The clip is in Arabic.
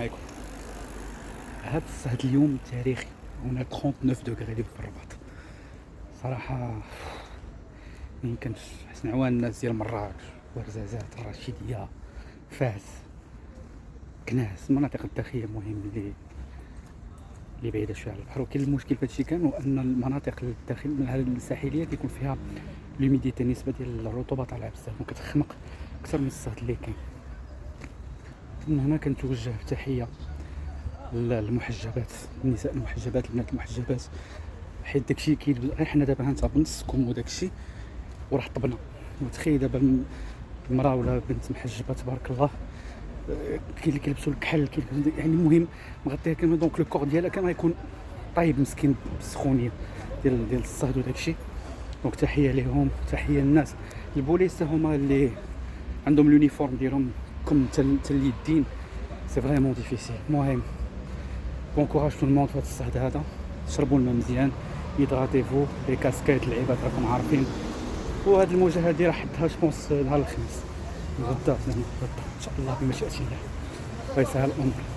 عليكم. هاد الصهد اليوم تاريخي، هنا 39 دوغري اللي في الرباط. صراحة ميمكنش حسن عوان الناس ديال مراكش ورزازات الرشيدية فاس كناس المناطق الداخلية المهم اللي بعيدة شوية على البحر. وكاين المشكل فهادشي كان هو ان المناطق الداخل من الساحلية كيكون فيها لوميديتي، النسبة ديال الرطوبة طالعة بزاف وكتخنق أكثر من الصهد اللي كاين. من هنا كنتوجه بتحية للمحجبات، النساء المحجبات، البنات المحجبات، حيت داكشي كيلبس غير حنا دابا هانتا بنص كم وداكشي وراه طبنا. وتخيل دابا المراه ولا بنت محجبه تبارك الله، كاين اللي كيلبسوا الكحل، يعني المهم مغطيه كامل، دونك لو كور ديالها كان غيكون طايب مسكين بالسخونيه ديال الصهد وداكشي. دونك تحيه ليهم، تحيه للناس البوليس هما اللي عندهم اليونيفورم ديالهم كم تل اليدين، سي فريمون ديفيسيل. المهم بون كوراج تو الموند في هذا الصهد هذا، شربوا الماء مزيان، يدغاتيفو، لي كاسكيت العباد راكم عارفين. وهاد المواجهه هادي راح حدها جوبونس نهار الخميس غدا، زعما غدا ان شاء الله بمشيئه الله ويسهل الامر.